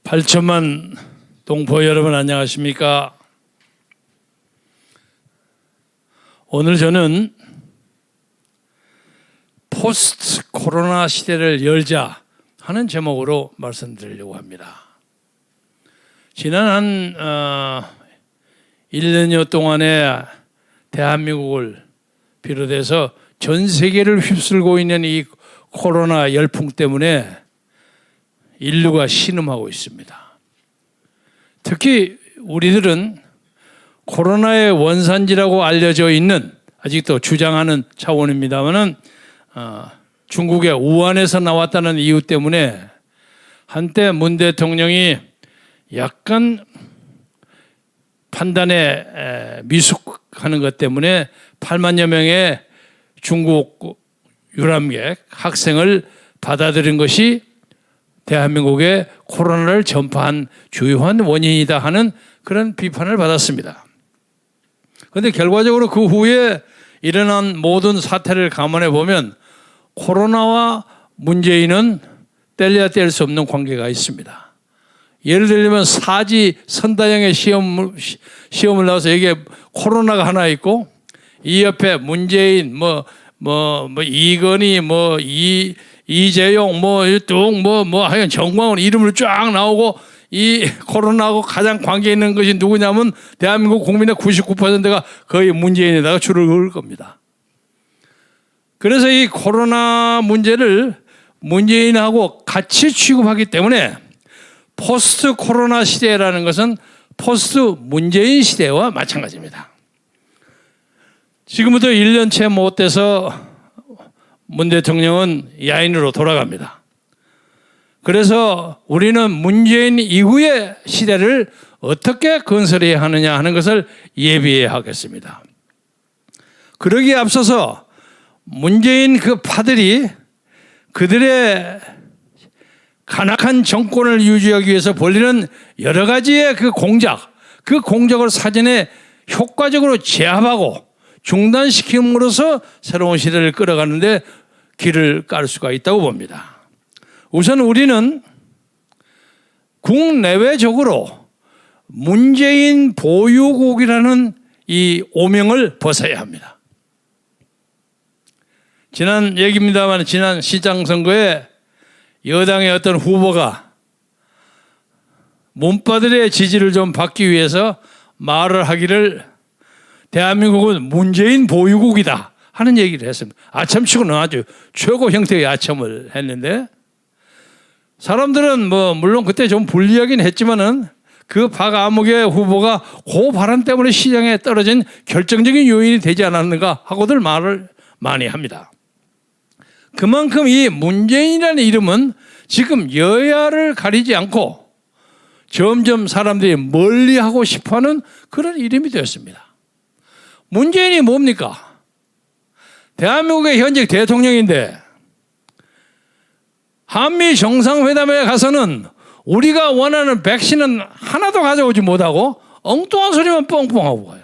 8천만 동포 여러분 안녕하십니까? 오늘 저는 포스트 코로나 시대를 열자 하는 제목으로 말씀드리려고 합니다. 지난 한 1년여 동안에 대한민국을 비롯해서 전 세계를 휩쓸고 있는 이 코로나 열풍 때문에 인류가 신음하고 있습니다. 특히 우리들은 코로나의 원산지라고 알려져 있는, 아직도 주장하는 차원입니다만은 중국의 우한에서 나왔다는 이유 때문에 한때 문 대통령이 약간 판단에 미숙하는 것 때문에 8만여 명의 중국 유람객 학생을 받아들인 것이 대한민국에 코로나를 전파한 주요한 원인이다 하는 그런 비판을 받았습니다. 그런데 결과적으로 그 후에 일어난 모든 사태를 감안해 보면 코로나와 문재인은 뗄래야 뗄 수 없는 관계가 있습니다. 예를 들면 사지 선다형의 시험을 나와서 여기에 코로나가 하나 있고 이 옆에 문재인 이건희 이재용 하여간 정광훈 이름을 쫙 나오고 이 코로나하고 가장 관계 있는 것이 누구냐면 대한민국 국민의 99%가 거의 문재인에다가 줄을 그을 겁니다. 그래서 이 코로나 문제를 문재인하고 같이 취급하기 때문에 포스트 코로나 시대라는 것은 포스트 문재인 시대와 마찬가지입니다. 지금부터 1년 채 못 돼서 문 대통령은 야인으로 돌아갑니다. 그래서 우리는 문재인 이후의 시대를 어떻게 건설해야 하느냐 하는 것을 예비해야 하겠습니다. 그러기에 앞서서 문재인 그 파들이 그들의 간악한 정권을 유지하기 위해서 벌리는 여러 가지의 그 공작을 사전에 효과적으로 제압하고 중단시킴으로써 새로운 시대를 끌어가는데 길을 깔 수가 있다고 봅니다. 우선 우리는 국내외적으로 문재인 보유국이라는 이 오명을 벗어야 합니다. 지난 얘기입니다만 지난 시장 선거에 여당의 어떤 후보가 문바들의 지지를 좀 받기 위해서 말을 하기를 대한민국은 문재인 보유국이다 하는 얘기를 했습니다. 아첨치고는 아주 최고 형태의 아첨을 했는데 사람들은 물론 그때 좀 불리하긴 했지만은 그 박아무개 후보가 그 발언 때문에 시장에 떨어진 결정적인 요인이 되지 않았는가 하고들 말을 많이 합니다. 그만큼 이 문재인이라는 이름은 지금 여야를 가리지 않고 점점 사람들이 멀리하고 싶어하는 그런 이름이 되었습니다. 문재인이 뭡니까? 대한민국의 현직 대통령인데 한미 정상회담에 가서는 우리가 원하는 백신은 하나도 가져오지 못하고 엉뚱한 소리만 뻥뻥하고 가요.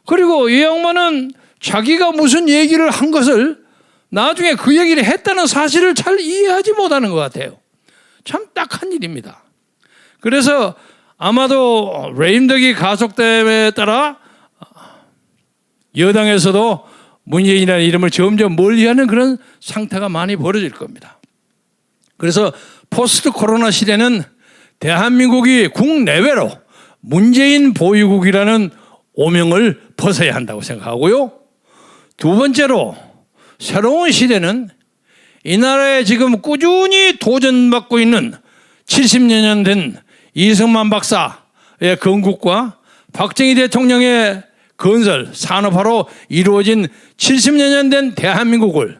그리고 이 양반은 자기가 무슨 얘기를 한 것을 나중에 그 얘기를 했다는 사실을 잘 이해하지 못하는 것 같아요. 참 딱한 일입니다. 그래서 아마도 레임덕이 가속됨에 따라 여당에서도 문재인이라는 이름을 점점 멀리하는 그런 상태가 많이 벌어질 겁니다. 그래서 포스트 코로나 시대는 대한민국이 국내외로 문재인 보유국이라는 오명을 벗어야 한다고 생각하고요. 두 번째로 새로운 시대는 이 나라에 지금 꾸준히 도전받고 있는 70년 된 이승만 박사의 건국과 박정희 대통령의 건설, 산업화로 이루어진 70년 된 대한민국을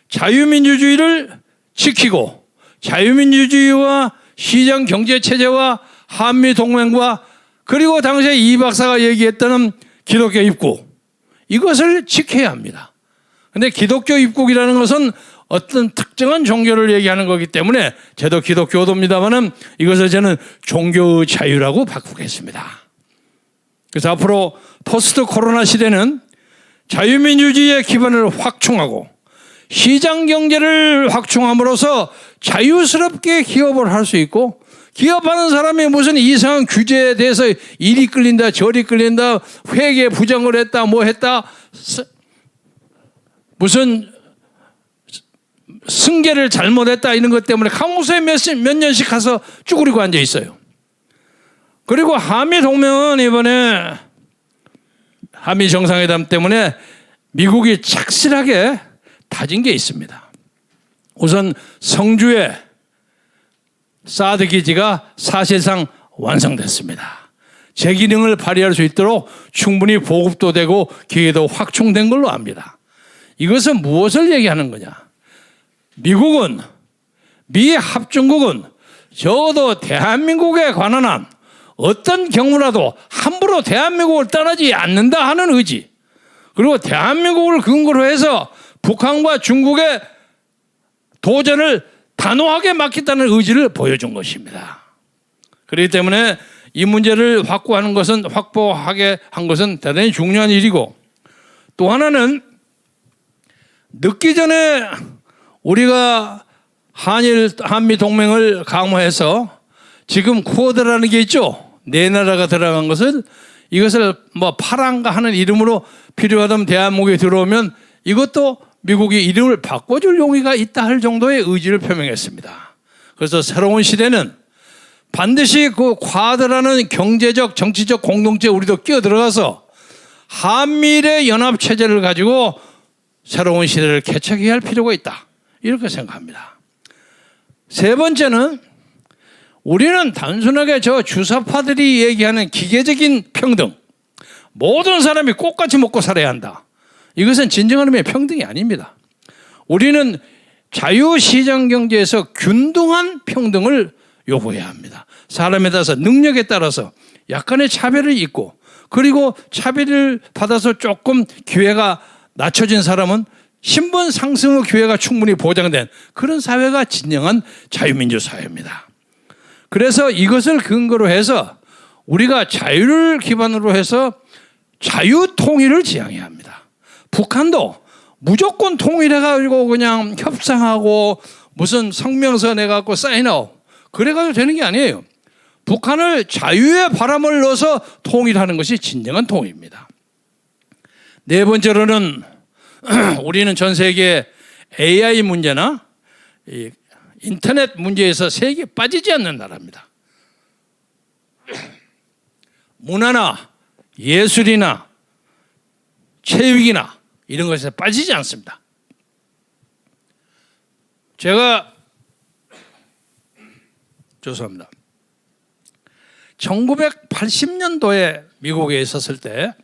자유민주주의를 지키고 자유민주주의와 시장 경제체제와 한미동맹과 그리고 당시에 이 박사가 얘기했던 기독교 입국 이것을 지켜야 합니다. 그런데 기독교 입국이라는 것은 어떤 특정한 종교를 얘기하는 거기 때문에 저도 기독교도입니다만은 이것을 저는 종교의 자유라고 바꾸겠습니다. 그래서 앞으로 포스트 코로나 시대는 자유민주주의의 기반을 확충하고 시장 경제를 확충함으로써 자유스럽게 기업을 할 수 있고 기업하는 사람이 무슨 이상한 규제에 대해서 이리 끌린다 저리 끌린다 회계 부정을 했다 뭐 했다 무슨 승계를 잘못했다 이런 것 때문에 감옥소에 몇 년씩 가서 쭈그리고 앉아 있어요. 그리고 한미동맹은 이번에 한미 정상회담 때문에 미국이 착실하게 다진 게 있습니다. 우선 성주에 사드 기지가 사실상 완성됐습니다. 제 기능을 발휘할 수 있도록 충분히 보급도 되고 기회도 확충된 걸로 압니다. 이것은 무엇을 얘기하는 거냐? 미국은 미 합중국은 적어도 대한민국에 관한 한 어떤 경우라도 함부로 대한민국을 떠나지 않는다 하는 의지, 그리고 대한민국을 근거로 해서 북한과 중국의 도전을 단호하게 막겠다는 의지를 보여준 것입니다. 그렇기 때문에 이 문제를 확보하게 한 것은 대단히 중요한 일이고, 또 하나는 늦기 전에 우리가 한미 동맹을 강화해서 지금 쿼드라는 게 있죠. 네 나라가 들어간 것을 이것을 뭐 파랑가 하는 이름으로 필요하다면 대한민국에 들어오면 이것도 미국이 이름을 바꿔줄 용의가 있다 할 정도의 의지를 표명했습니다. 그래서 새로운 시대는 반드시 그 쿼드라는 경제적 정치적 공동체에 우리도 끼어들어가서 한미일의 연합체제를 가지고 새로운 시대를 개척해야 할 필요가 있다, 이렇게 생각합니다. 세 번째는 우리는 단순하게 저 주사파들이 얘기하는 기계적인 평등, 모든 사람이 똑같이 먹고 살아야 한다, 이것은 진정한 의미의 평등이 아닙니다. 우리는 자유시장 경제에서 균등한 평등을 요구해야 합니다. 사람에 따라서 능력에 따라서 약간의 차별이 있고, 그리고 차별을 받아서 조금 기회가 낮춰진 사람은 신분 상승의 기회가 충분히 보장된 그런 사회가 진정한 자유민주 사회입니다. 그래서 이것을 근거로 해서 우리가 자유를 기반으로 해서 자유통일을 지향해야 합니다. 북한도 무조건 통일해가지고 그냥 협상하고 무슨 성명서 내갖고 사인하고 그래가지고 되는 게 아니에요. 북한을 자유의 바람을 넣어서 통일하는 것이 진정한 통일입니다. 네 번째로는 우리는 전 세계 AI 문제나 인터넷 문제에서 세계에 빠지지 않는 나라입니다. 문화나 예술이나 체육이나 이런 것에 빠지지 않습니다. 제가 죄송합니다. 1980년도에 미국에 있었을 때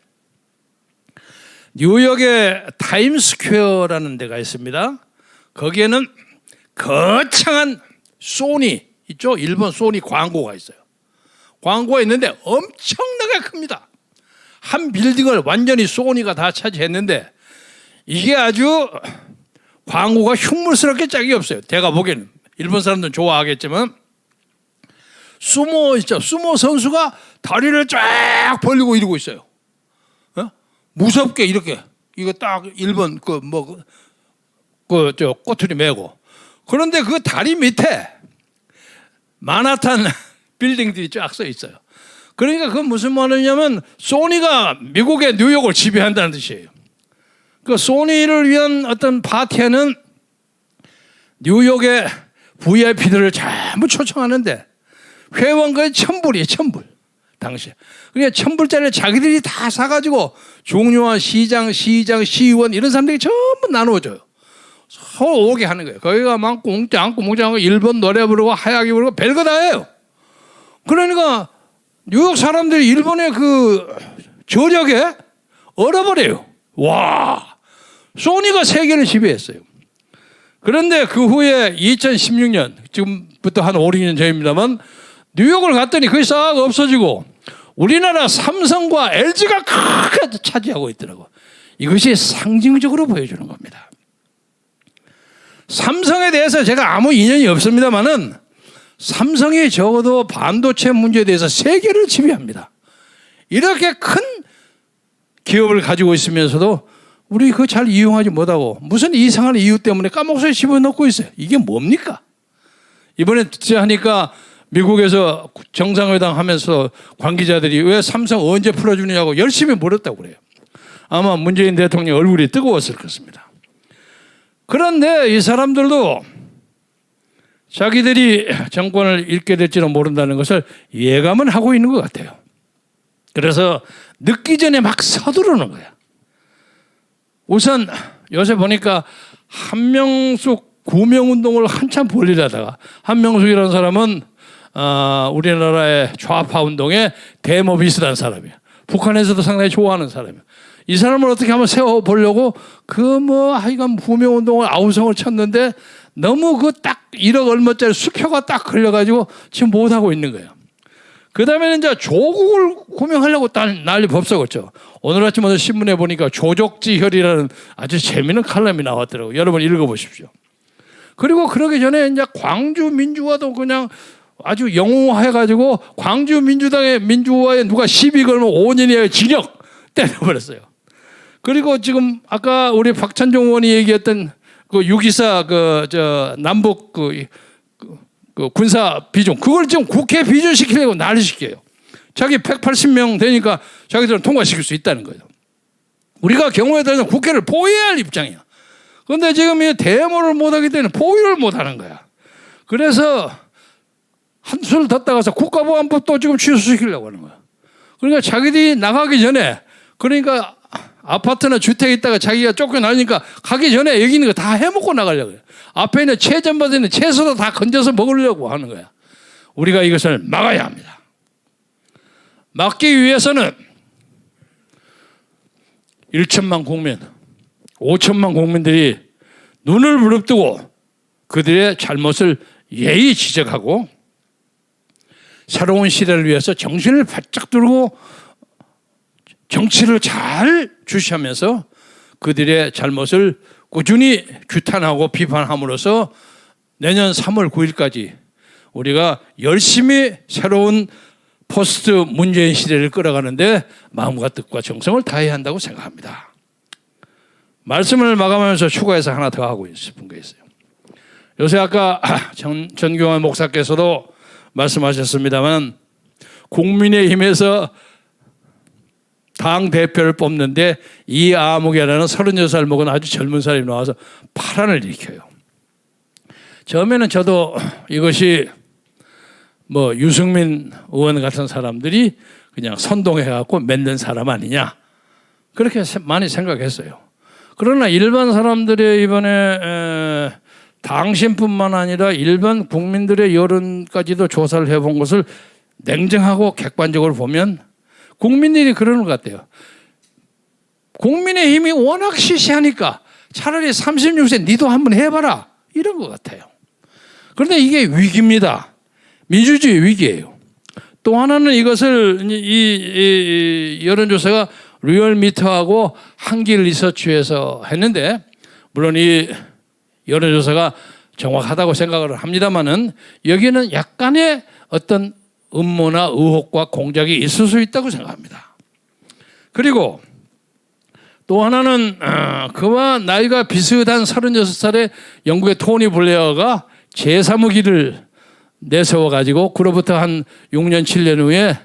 뉴욕의 타임스퀘어라는 데가 있습니다. 거기에는 거창한 소니 있죠? 일본 소니 광고가 있어요. 광고가 있는데 엄청나게 큽니다. 한 빌딩을 완전히 소니가 다 차지했는데 이게 아주 광고가 흉물스럽게 짝이 없어요. 제가 보기에는 일본 사람들은 좋아하겠지만 수모 있죠? 수모 선수가 다리를 쫙 벌리고 이러고 있어요. 무섭게 이렇게 이거 딱 일본 저 꼬투리 메고, 그런데 그 다리 밑에 만하탄 빌딩들이 쫙 써 있어요. 그러니까 그건 무슨 말이냐면 소니가 미국의 뉴욕을 지배한다는 뜻이에요. 그 소니를 위한 어떤 파티에는 뉴욕의 VIP들을 전부 초청하는데 회원가의 1000불이에요. 1000불 당시에. 그러니까 1000불짜리 자기들이 다 사가지고 종료한 시장, 시의원 이런 사람들이 전부 나누어줘요. 서로 오게 하는 거예요. 거기가 막 꽁짱하고 일본 노래 부르고 하야기 부르고 별거 다 해요. 그러니까 뉴욕 사람들이 일본의 그 저력에 얼어버려요. 와, 소니가 세계를 지배했어요. 그런데 그 후에 2016년, 지금부터 한 5, 6년 전입니다만 뉴욕을 갔더니 그게 싹 없어지고 우리나라 삼성과 LG가 크게 차지하고 있더라고. 이것이 상징적으로 보여주는 겁니다. 삼성에 대해서 제가 아무 인연이 없습니다만은 삼성이 적어도 반도체 문제에 대해서 세계를 지배합니다. 이렇게 큰 기업을 가지고 있으면서도 우리 그거 잘 이용하지 못하고 무슨 이상한 이유 때문에 까먹어서 집어넣고 있어요. 이게 뭡니까? 이번에 하니까 미국에서 정상회담 하면서 관계자들이 왜 삼성 언제 풀어주느냐고 열심히 물었다고 그래요. 아마 문재인 대통령 얼굴이 뜨거웠을 것입니다. 그런데 이 사람들도 자기들이 정권을 잃게 될지는 모른다는 것을 예감은 하고 있는 것 같아요. 그래서 늦기 전에 막 서두르는 거야. 우선 요새 보니까 한명숙 구명운동을 한참 벌리다가 한명숙이라는 사람은 우리나라의 좌파 운동의 대모 비슷한 사람이야. 북한에서도 상당히 좋아하는 사람이야. 이 사람을 어떻게 한번 세워보려고 하여간 구명운동을 아우성을 쳤는데 너무 그 딱 1억 얼마짜리 수표가 딱 걸려가지고 지금 못하고 있는 거예요. 그 다음에는 이제 조국을 구명하려고 난리 법석었죠. 오늘 아침 어느 신문에 보니까 조족지혈이라는 아주 재미있는 칼럼이 나왔더라고요. 여러분 읽어보십시오. 그리고 그러기 전에 이제 광주 민주화도 그냥 아주 영웅화해가지고 광주 민주화에 누가 시비 걸면 5년 이하의 징역 때려버렸어요. 그리고 지금 아까 우리 박찬종 의원이 얘기했던 그 6.24 남북 그 군사 비준 그걸 지금 국회 비준시키려고 난리시켜요. 자기 180명 되니까 자기들은 통과시킬 수 있다는 거예요. 우리가 경우에 따라서 국회를 보호해야 할 입장이야. 그런데 지금 이 대모를 못하기 때문에 보호를 못하는 거야. 그래서 한술 더 따가서 국가보안법 또 지금 취소시키려고 하는 거야. 그러니까 자기들이 나가기 전에 그러니까 아파트나 주택에 있다가 자기가 쫓겨나니까 가기 전에 여기 있는 거 다 해먹고 나가려고 해요. 앞에 있는 채점받아 있는 채소도 다 건져서 먹으려고 하는 거야. 우리가 이것을 막아야 합니다. 막기 위해서는 1천만 국민, 5천만 국민들이 눈을 부릅뜨고 그들의 잘못을 예의 지적하고 새로운 시대를 위해서 정신을 바짝 들고 정치를 잘 주시하면서 그들의 잘못을 꾸준히 규탄하고 비판함으로써 내년 3월 9일까지 우리가 열심히 새로운 포스트 문재인 시대를 끌어가는데 마음과 뜻과 정성을 다해야 한다고 생각합니다. 말씀을 마감하면서 추가해서 하나 더 하고 싶은 게 있어요. 요새 아까 전경환 목사께서도 말씀하셨습니다만 국민의힘에서 당 대표를 뽑는데 이아무개라는 36살 먹은 아주 젊은 사람이 나와서 파란을 일으켜요. 처음에는 저도 이것이 유승민 의원 같은 사람들이 그냥 선동해갖고 만든 사람 아니냐 그렇게 많이 생각했어요. 그러나 일반 사람들의 이번에 당신뿐만 아니라 일반 국민들의 여론까지도 조사를 해본 것을 냉정하고 객관적으로 보면 국민들이 그러는 것 같아요. 국민의힘이 워낙 시시하니까 차라리 36세 니도 한번 해봐라 이런 것 같아요. 그런데 이게 위기입니다. 민주주의 위기예요. 또 하나는 이것을 이 여론조사가 리얼미터하고 한길 리서치에서 했는데 물론 이 여론조사가 정확하다고 생각을 합니다만은 여기에는 약간의 어떤 음모나 의혹과 공작이 있을 수 있다고 생각합니다. 그리고 또 하나는 그와 나이가 비슷한 36살의 영국의 토니 블레어가 제3의기를 내세워가지고 그로부터 한 6년 7년 후에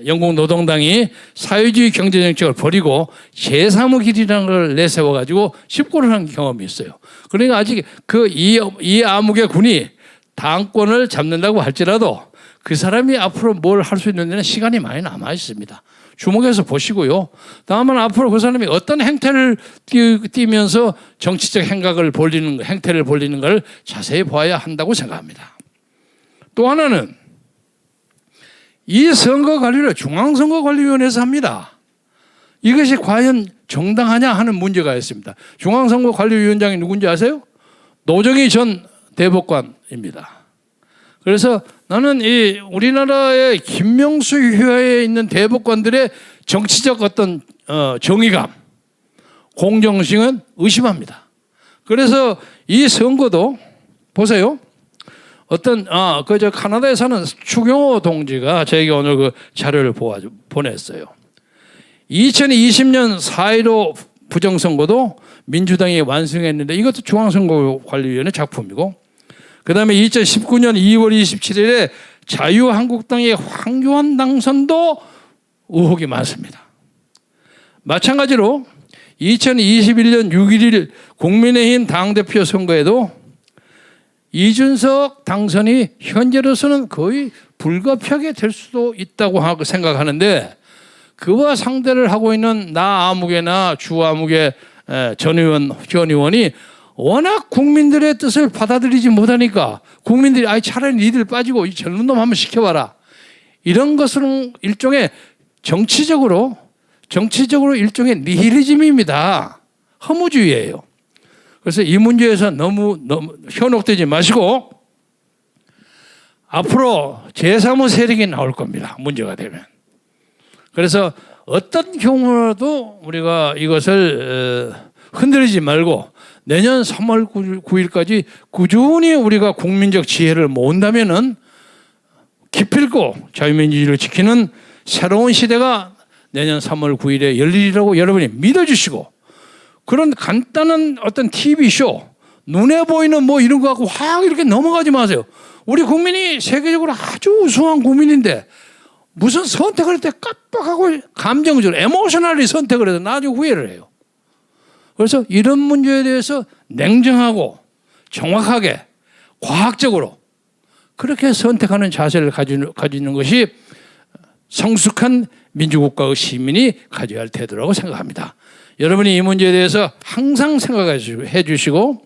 영국 노동당이 사회주의 경제정책을 버리고 제3의기라는 걸 내세워가지고 집권을 한 경험이 있어요. 그러니까 아직 이 암흑의 군이 당권을 잡는다고 할지라도 그 사람이 앞으로 뭘 할 수 있는 데는 시간이 많이 남아 있습니다. 주목해서 보시고요. 다음은 앞으로 그 사람이 어떤 행태를 띠면서 정치적 행태를 벌리는 걸 자세히 봐야 한다고 생각합니다. 또 하나는 이 선거관리를 중앙선거관리위원회에서 합니다. 이것이 과연 정당하냐 하는 문제가 있습니다. 중앙선거관리위원장이 누군지 아세요? 노정희 전 대법관입니다. 그래서 나는 이 우리나라의 김명수 휘하에 있는 대법관들의 정치적 어떤 정의감, 공정성은 의심합니다. 그래서 이 선거도 보세요. 어떤 그저 카나다에 사는 추경호 동지가 저에게 오늘 그 자료를 보냈어요. 2020년 4.15 부정선거도 민주당이 완성했는데 이것도 중앙선거관리위원회 작품이고 그다음에 2019년 2월 27일에 자유한국당의 황교안 당선도 의혹이 많습니다. 마찬가지로 2021년 6일 국민의힘 당대표 선거에도 이준석 당선이 현재로서는 거의 불가피하게 될 수도 있다고 생각하는데, 그와 상대를 하고 있는 나 아무개나 주 아무개 전 의원이 워낙 국민들의 뜻을 받아들이지 못하니까 국민들이 차라리 니들 빠지고 이 젊은 놈 한번 시켜봐라, 이런 것은 일종의 정치적으로 일종의 니힐리즘입니다. 허무주의예요. 그래서 이 문제에서 너무 현혹되지 마시고 앞으로 제3의 세력이 나올 겁니다. 문제가 되면. 그래서 어떤 경우라도 우리가 이것을 흔들리지 말고 내년 3월 9일까지 꾸준히 우리가 국민적 지혜를 모은다면은 기필코 자유민주주의를 지키는 새로운 시대가 내년 3월 9일에 열리리라고 여러분이 믿어주시고, 그런 간단한 어떤 TV쇼, 눈에 보이는 뭐 이런 거 갖고 확 이렇게 넘어가지 마세요. 우리 국민이 세계적으로 아주 우수한 국민인데 무슨 선택을 할 때 깜빡하고 감정적으로 에모셔널리 선택을 해서 나중에 후회를 해요. 그래서 이런 문제에 대해서 냉정하고 정확하게 과학적으로 그렇게 선택하는 자세를 가지는 것이 성숙한 민주국가의 시민이 가져야 할 태도라고 생각합니다. 여러분이 이 문제에 대해서 항상 생각해 주시고,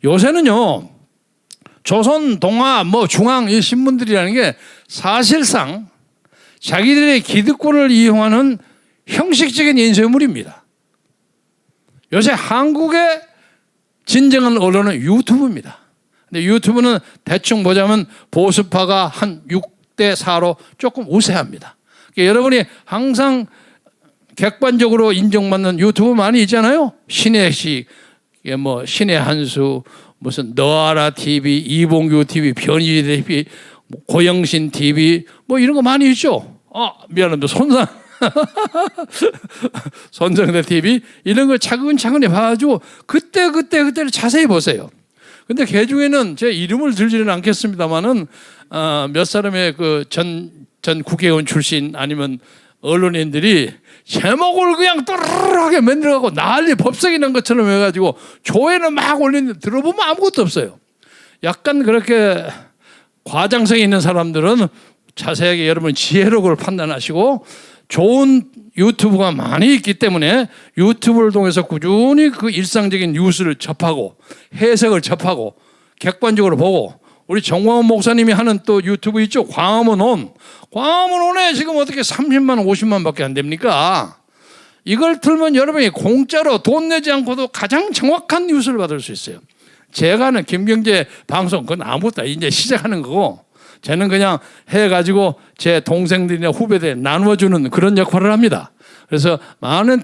요새는요 조선, 동아, 중앙 이 신문들이라는 게 사실상 자기들의 기득권을 이용하는 형식적인 인쇄물입니다. 요새 한국의 진정한 언론은 유튜브입니다. 근데 유튜브는 대충 보자면 보수파가 한 6대 4로 조금 우세합니다. 그러니까 여러분이 항상 객관적으로 인정받는 유튜브 많이 있잖아요. 신혜식, 신의 한수, 무슨 너아라 TV, 이봉규 TV, 변희 TV, 고영신 TV, 이런 거 많이 있죠. 미안합니다. 손정대 TV 이런 거 차근차근히 봐가지고 그때를 자세히 보세요. 근데 그 중에는 제 이름을 들지는 않겠습니다만은 몇 사람의 전 국회의원 출신 아니면 언론인들이 제목을 그냥 또르르하게 만들어가고 난리 법석이 난 것처럼 해가지고 조회는 막 올리는데 들어보면 아무것도 없어요. 약간 그렇게 과장성이 있는 사람들은 자세하게 여러분 지혜력을 판단하시고, 좋은 유튜브가 많이 있기 때문에 유튜브를 통해서 꾸준히 그 일상적인 뉴스를 접하고 해석을 접하고 객관적으로 보고, 우리 정광훈 목사님이 하는 또 유튜브 있죠. 광화문온에 지금 어떻게 30만 50만 밖에 안 됩니까? 이걸 틀면 여러분이 공짜로 돈 내지 않고도 가장 정확한 뉴스를 받을 수 있어요. 제가 하는 김경재 방송 그건 아무것도 이제 시작하는 거고, 저는 그냥 해가지고 제 동생들이나 후배들 나누어주는 그런 역할을 합니다. 그래서 많은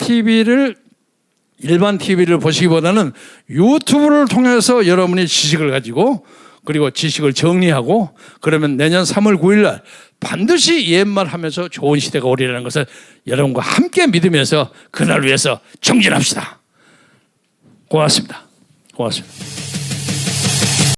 일반 TV를 보시기보다는 유튜브를 통해서 여러분이 지식을 가지고, 그리고 지식을 정리하고, 그러면 내년 3월 9일 날 반드시 옛말하면서 좋은 시대가 오리라는 것을 여러분과 함께 믿으면서 그날 위해서 정진합시다. 고맙습니다.